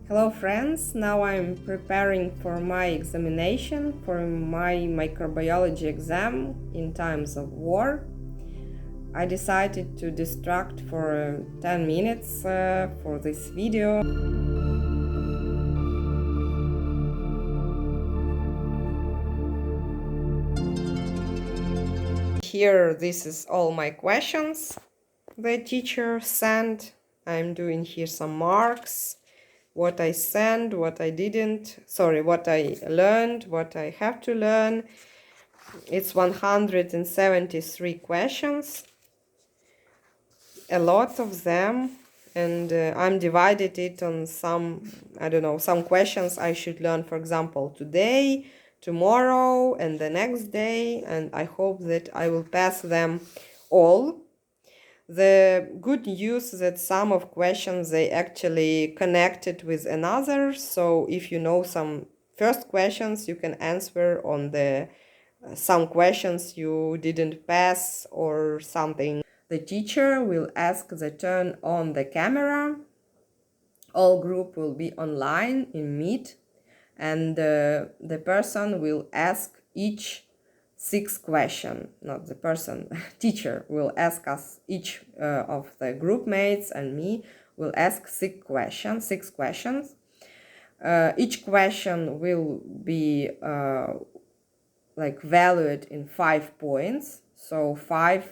Hello friends, now I'm preparing for my examination for my microbiology exam in times of war. I decided to distract for 10 minutes for this video. Here, this is all my questions the teacher sent. I'm doing here some marks. What I sent, what I didn't, what I learned, what I have to learn. It's 173 questions, a lot of them, and I'm divided it on some questions I should learn, for example, today, tomorrow, and the next day, and I hope that I will pass them all. The good news that some of questions they actually connected with another, so if you know some first questions you can answer on the some questions you didn't pass or something. The teacher will ask the turn on the camera. All group will be online in Meet, and the person will ask each 6 questions. Not the person, teacher will ask us each of the group mates and me will ask 6 questions. Each question will be valued in 5 points. So 5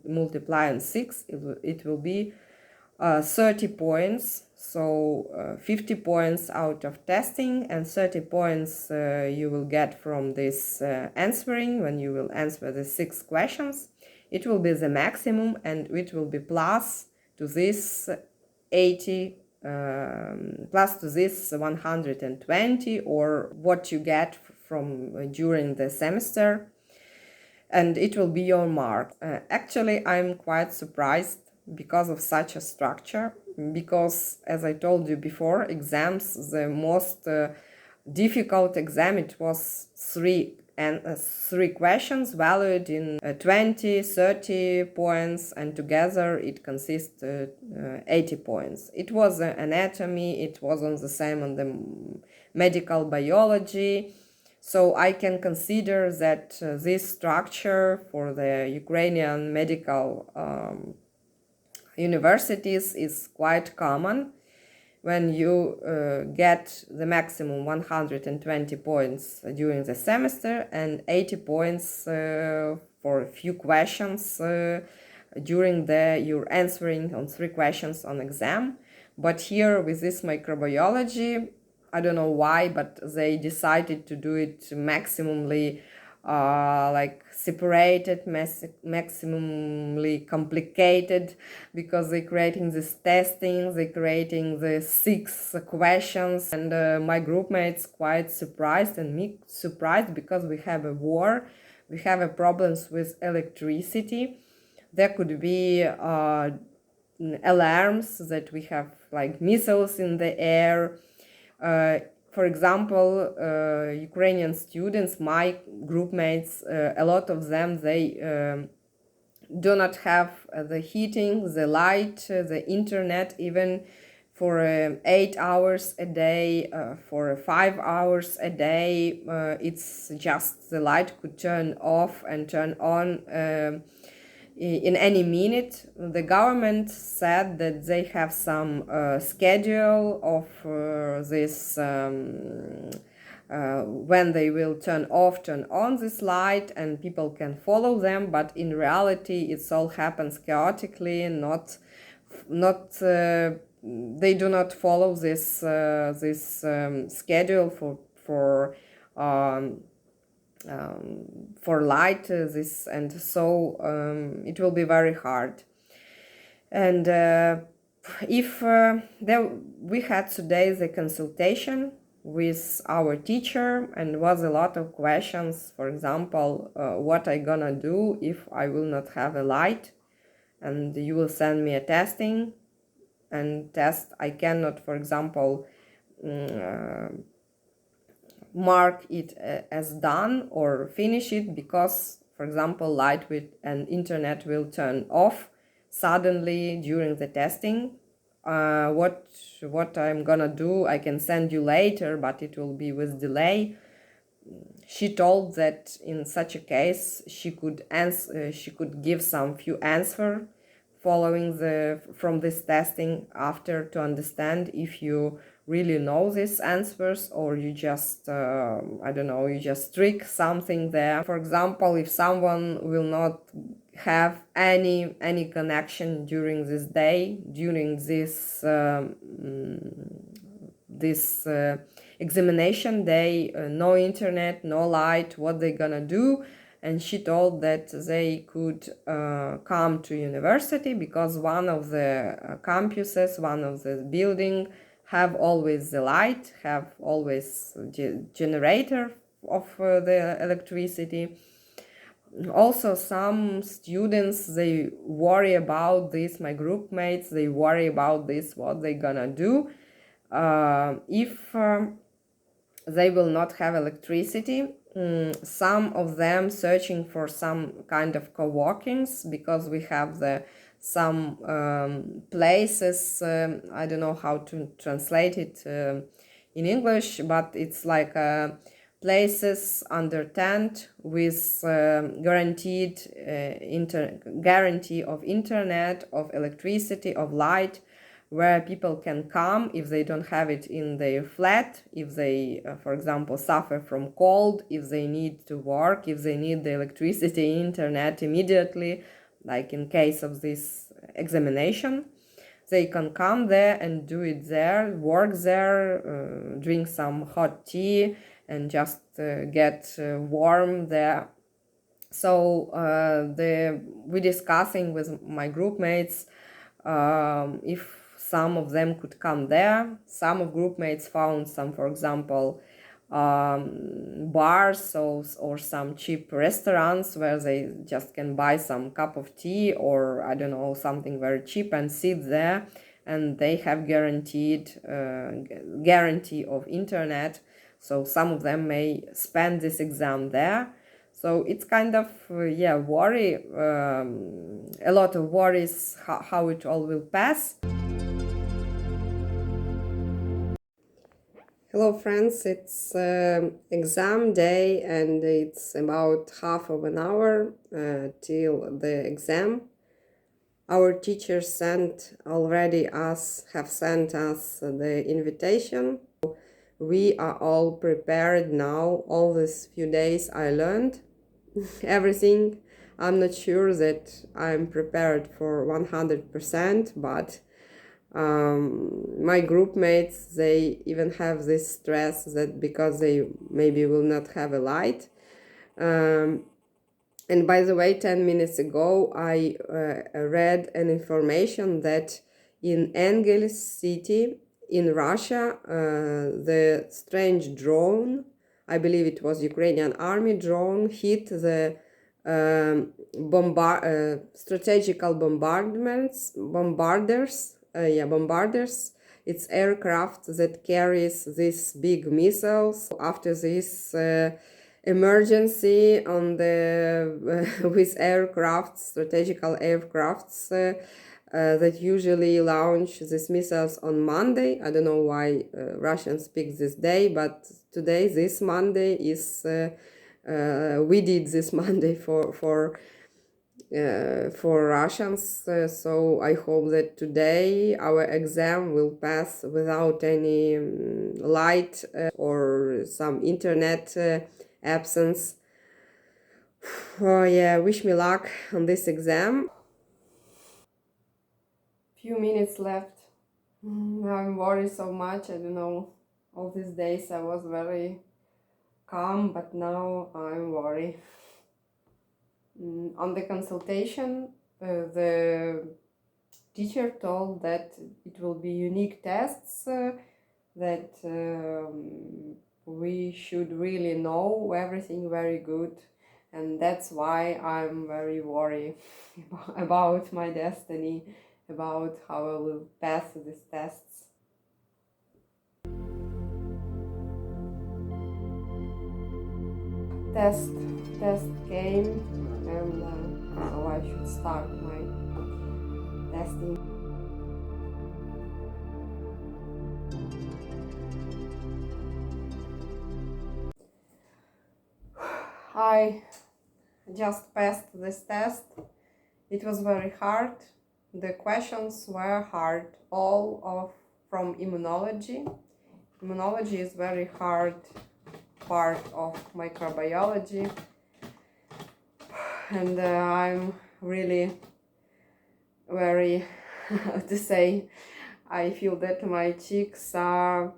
multiply on 6, it will be 30 points. So 50 points out of testing and 30 points you will get from this answering when you will answer the 6 questions. It will be the maximum, and it will be plus to this 80 plus to this 120 or what you get from during the semester, and it will be your mark. Actually, I'm quite surprised because of such a structure, because as I told you before, exams, the most difficult exam, it was 3 questions valued in 20, 30 points, and together it consists 80 points. It was anatomy, it was on the same on the medical biology. So I can consider that this structure for the Ukrainian medical universities is quite common. When you get the maximum 120 points during the semester and 80 points for a few questions during you're answering on 3 questions on exam. But here with this microbiology, I don't know why, but they decided to do it maximally separated, maximally complicated, because they're creating this testing, they're creating the 6 questions, and my group mates quite surprised, and me surprised, because we have a war, we have a problems with electricity. There could be alarms that we have like missiles in the air. For example, Ukrainian students, my group mates, a lot of them, they do not have the heating, the light, the internet, even for 8 hours a day, for 5 hours a day. It's just the light could turn off and turn on in any minute. The government said that they have some schedule of this when they will turn off, turn on this light, and people can follow them. But in reality, it all happens chaotically. They do not follow this schedule for light, this, and so it will be very hard. And if we had today the consultation with our teacher, and was a lot of questions, for example, what I gonna do if I will not have a light, and you will send me a testing and test. I cannot, for example, mark it as done or finish it, because, for example, light and internet will turn off suddenly during the testing. what I'm gonna do, I can send you later, but it will be with delay. She told that in such a case she could give some few answer following from this testing after, to understand if you really know these answers or you just I don't know, you just trick something there. For example, if someone will not have any connection during this day, during this examination day, no internet, no light, what they gonna do? And she told that they could come to university because one of the campuses, one of the building have always the light, have always generator of the electricity. Also, some students, they worry about this, my group mates, they worry about this, what they gonna do if they will not have electricity. Some of them searching for some kind of co-workings, because we have some places, I don't know how to translate it in English, but it's like places under tent with guarantee of internet, of electricity, of light, where people can come if they don't have it in their flat, if they, for example, suffer from cold, if they need to work, if they need the electricity, internet immediately, like in case of this examination. They can come there and do it there, work there, drink some hot tea and just get warm there. So we discussing with my group mates if some of them could come there. Some of group mates found some, for example, bars or some cheap restaurants where they just can buy some cup of tea or I don't know, something very cheap and sit there, and they have guarantee of internet. So some of them may spend this exam there. So it's kind of worry, a lot of worries how it all will pass. Hello friends, it's exam day and it's about half of an hour till the exam. Our teachers have sent us the invitation. We are all prepared now. All these few days I learned everything. I'm not sure that I'm prepared for 100%, but my group mates, they even have this stress that because they maybe will not have a light. And by the way, 10 minutes ago, I read an information that in Engels city in Russia, the strange drone, I believe it was Ukrainian army drone, hit the strategical bombarders. It's aircraft that carries these big missiles. After this emergency on the with aircrafts, strategical aircrafts that usually launch these missiles on Monday. I don't know why Russians pick this day, but today, this Monday, is we did this Monday for Russians. So I hope that today our exam will pass without any light or some internet absence. Oh yeah, wish me luck on this exam. Few minutes left. I'm worried so much. I don't know. All these days I was very calm, but now I'm worried. On the consultation, the teacher told that it will be unique tests, that we should really know everything very good, and that's why I'm very worried about my destiny, about how I will pass these tests. Test came, and so I should start my testing. I just passed this test. It was very hard. The questions were hard, from immunology. Immunology is very hard part of microbiology, and I'm really very to say, I feel that my cheeks are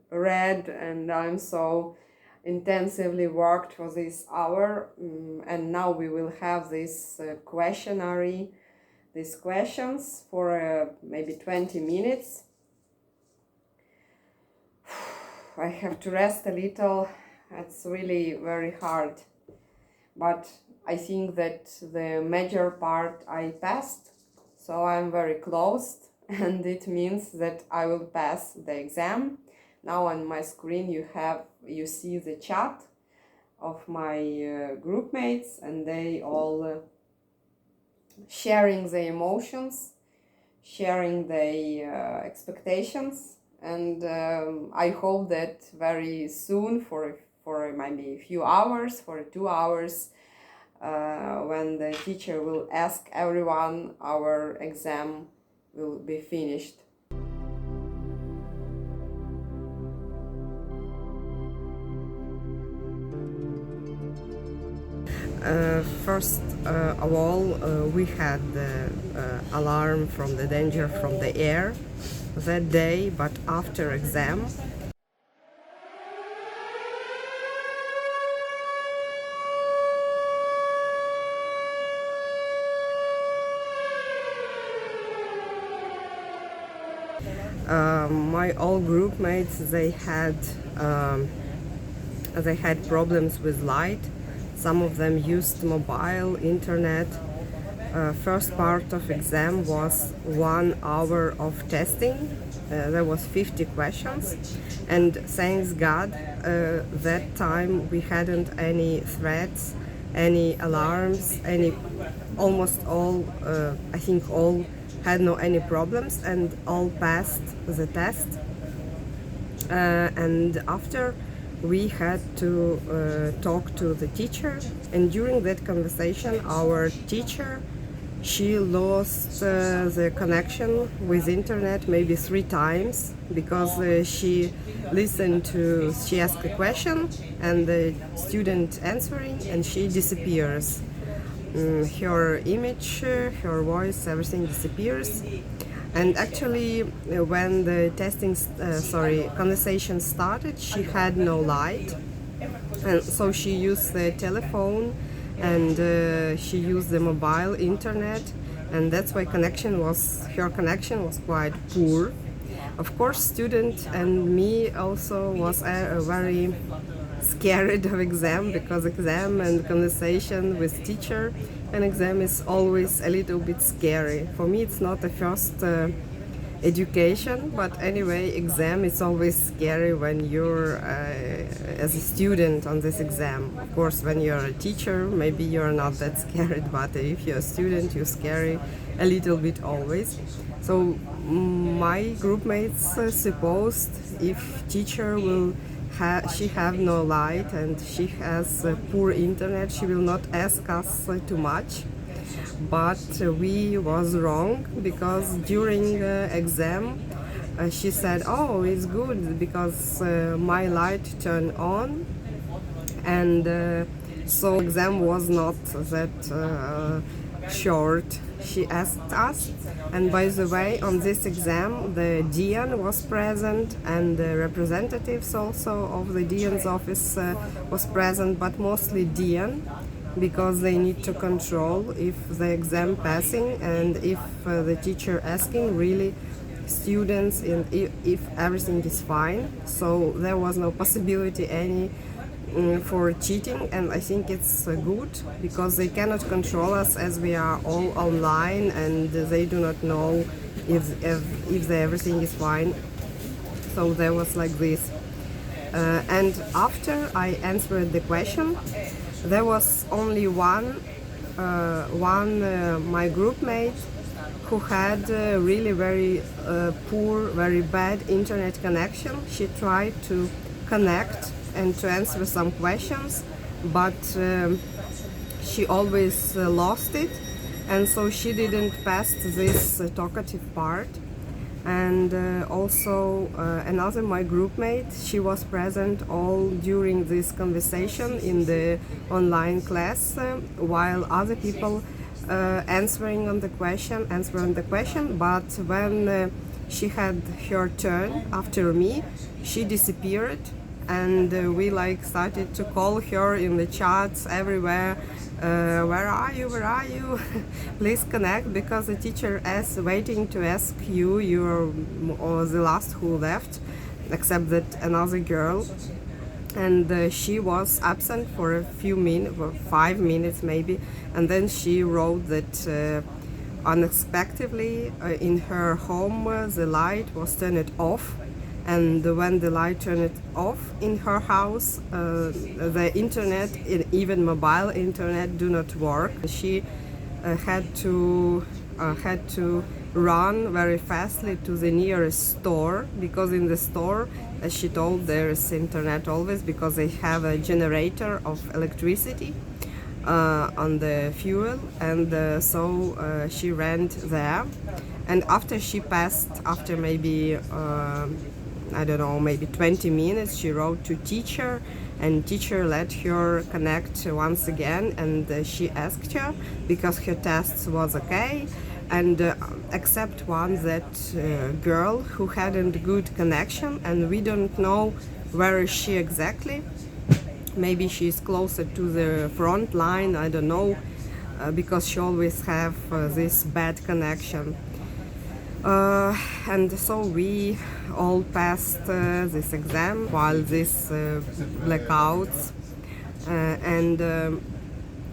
red and I'm so intensively worked for this hour, and now we will have this questionnaire, these questions for maybe 20 minutes. I have to rest a little. It's really very hard, but I think that the major part I passed, so I'm very close, and it means that I will pass the exam. Now on my screen you see the chat of my group mates, and they all sharing their emotions, sharing their expectations, and I hope that very soon, for maybe a few hours, for 2 hours, when the teacher will ask everyone, our exam will be finished. First of all, we had the alarm from the danger from the air that day, but after exam, my all group mates, they had problems with light. Some of them used mobile internet. First part of exam was 1 hour of testing. There was 50 questions, and thanks God that time we hadn't any threats, any alarms, almost all, I think all had no any problems, and all passed the test. And after, we had to talk to the teacher, and during that conversation our teacher, she lost the connection with internet maybe 3 times, because she asked a question and the student answering, and she disappears. Her image, her voice, everything disappears. And actually, when the conversation started, she had no light, and so she used the telephone, and she used the mobile internet, and that's why her connection was quite poor. Of course, student and me also was very scared of exam, because exam and conversation with teacher and exam is always a little bit scary. For me, it's not the first education, but anyway, exam is always scary when you're as a student on this exam. Of course, when you're a teacher, maybe you're not that scared, but if you're a student, you're scary a little bit always. So my group mates supposed, if teacher will she have no light and she has poor internet, she will not ask us too much. But we was wrong, because during exam she said, oh, it's good because my light turned on, and so exam was not that short. She asked us, and by the way, on this exam the dean was present, and the representatives also of the dean's office was present, but mostly dean, because they need to control if the exam passing and if the teacher asking really students and if everything is fine. So there was no possibility any for cheating, and I think it's good, because they cannot control us as we are all online, and they do not know if everything is fine. So there was like this, and after I answered the question, there was only one my group mate who had really very poor, very bad internet connection. She tried to connect and to answer some questions, but she always lost it, and so she didn't pass this talkative part. And also another my groupmate, she was present all during this conversation in the online class, while other people answering the question. But when she had her turn after me, she disappeared, and we like started to call her in the chats everywhere. Where are you? Where are you? Please connect, because the teacher is waiting to ask you. You're the last who left, except that another girl, and she was absent for a few minutes, 5 minutes maybe, and then she wrote that unexpectedly in her home the light was turned off, and when the light turned off in her house, the internet, even mobile internet, do not work. She had to run very fastly to the nearest store, because in the store, as she told, there is internet always, because they have a generator of electricity on the fuel, and so she ran there. And after she passed, after maybe I don't know, maybe 20 minutes, she wrote to teacher, and teacher let her connect once again, and she asked her, because her tests was okay, and except one, that girl who hadn't good connection, and we don't know where is she exactly. Maybe she's closer to the front line, I don't know, because she always have this bad connection. And so we all passed this exam while these blackouts, and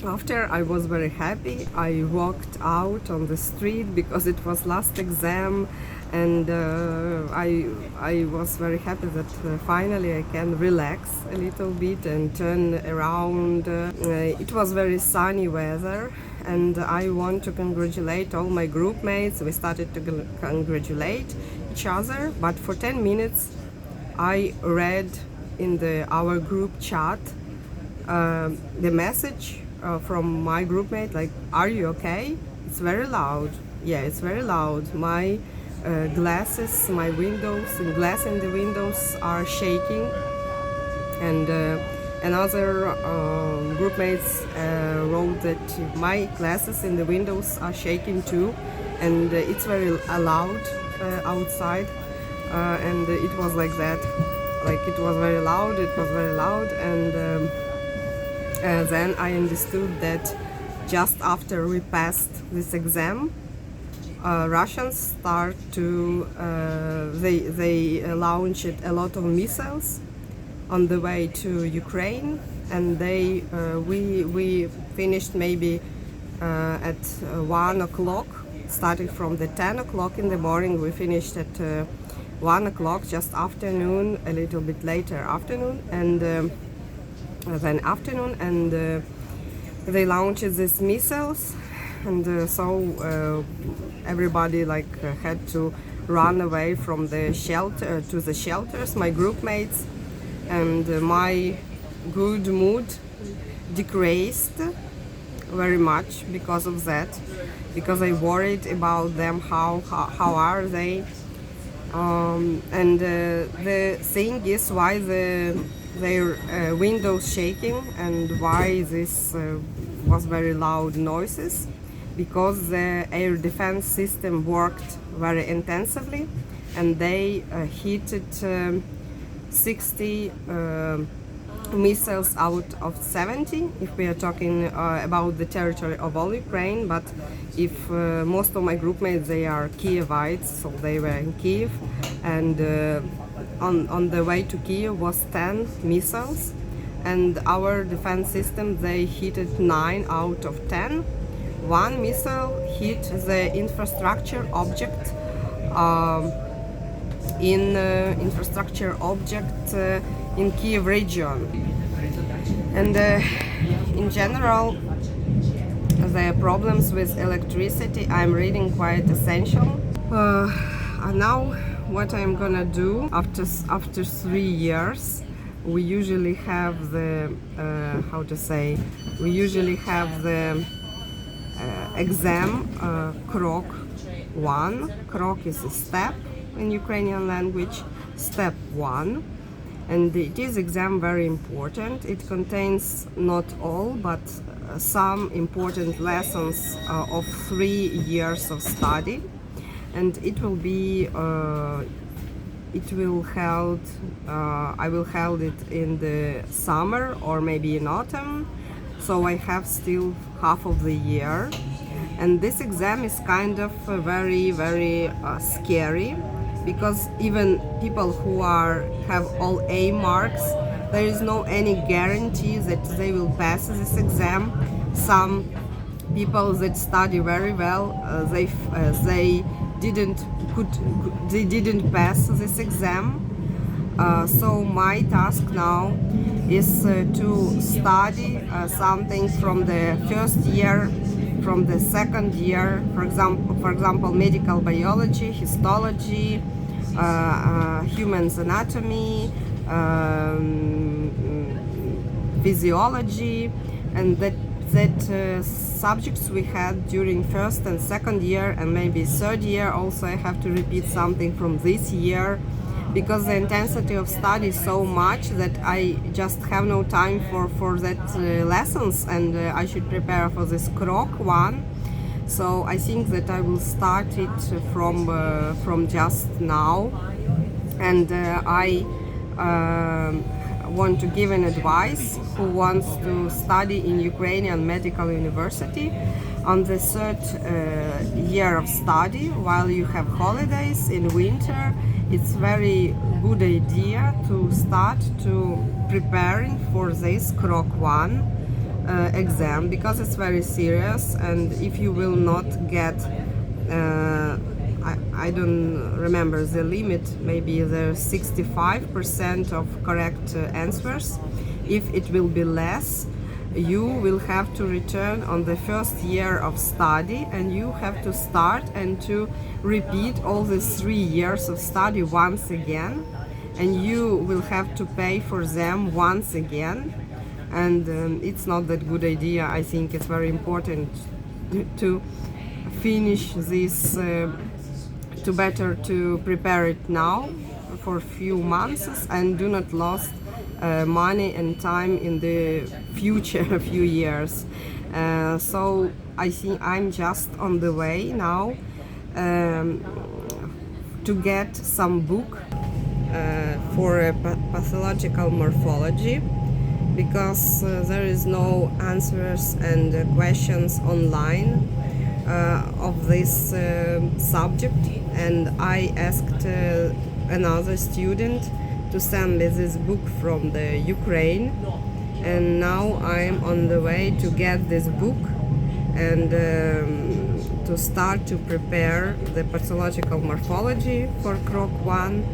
after I was very happy. I walked out on the street because it was last exam, and I was very happy that finally I can relax a little bit and turn around. It was very sunny weather, and I want to congratulate all my group mates. We started to congratulate each other, but for 10 minutes I read in our group chat the message from my group mate, like, are you okay? It's very loud. Yeah, it's very loud. My glasses, my windows, and glass in the windows are shaking, and another group mates wrote that my glasses in the windows are shaking too, and it's very loud outside, and it was like that, like it was very loud, and then I understood that just after we passed this exam, Russians start to they launched a lot of missiles on the way to Ukraine, and we finished maybe at 1 o'clock, starting from the 10 o'clock in the morning. We finished at 1 o'clock, just afternoon, a little bit later afternoon, and then afternoon, and they launched these missiles, and so everybody had to run away from the shelter to the shelters, my group mates, and my good mood decreased very much because of that, because I worried about them, how are they, and the thing is why their windows shaking, and why this was very loud noises, because the air defense system worked very intensively, and they hit 60 missiles out of 70, if we are talking about the territory of all Ukraine. But if most of my group mates, they are Kievites, so they were in Kiev, and on the way to Kiev was 10 missiles, and our defense system, they hit it 9 out of 10. One missile hit the infrastructure object in Kiev region, and in general the problems with electricity, I'm reading, quite essential. And now what I'm gonna do after 3 years, we usually have the how to say, we usually have the exam krok 1. Krok is a step in Ukrainian language, step 1. And it is exam very important. It contains not all, but some important lessons of 3 years of study. And it will be, it will held, I will hold it in the summer or maybe in autumn. So I have still half of the year. And this exam is kind of very, very scary, because even people who have all A marks, there is no any guarantee that they will pass this exam. Some people that study very well, they didn't pass this exam. So my task now is to study something from the first year, from the second year, for example, medical biology, histology, human anatomy, physiology, and that subjects we had during first and second year, and maybe third year also I have to repeat something from this year, because the intensity of study is so much that I just have no time for that lessons, and I should prepare for this krok 1. So I think that I will start it from just now, and I want to give an advice who wants to study in Ukrainian medical university on the third year of study while you have holidays in winter. It's very good idea to start to preparing for this krok 1 exam, because it's very serious, and if you will not get I don't remember the limit, maybe the 65% of correct answers. If it will be less, you will have to return on the first year of study, and you have to start and to repeat all these 3 years of study once again, and you will have to pay for them once again. And it's not that good idea. I think it's very important to finish this, to better to prepare it now for a few months, and do not lose money and time in the future few years. So I think I'm just on the way now to get some book for pathological morphology, because there is no answers and questions online of this subject, and I asked another student to send me this book from the Ukraine, and now I'm on the way to get this book and to start to prepare the pathological morphology for krok 1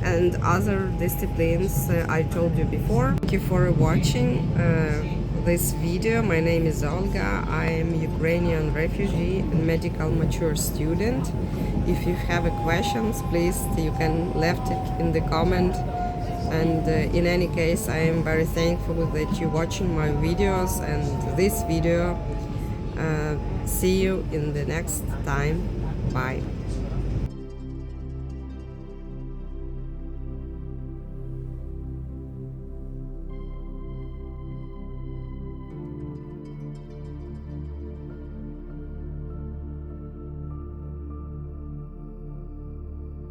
and other disciplines I told you before. Thank you for watching this video. My name is Olga. I am Ukrainian refugee and medical mature student. If you have questions, please, you can left it in the comment. And in any case, I am very thankful that you're watching my videos and this video. See you in the next time. Bye.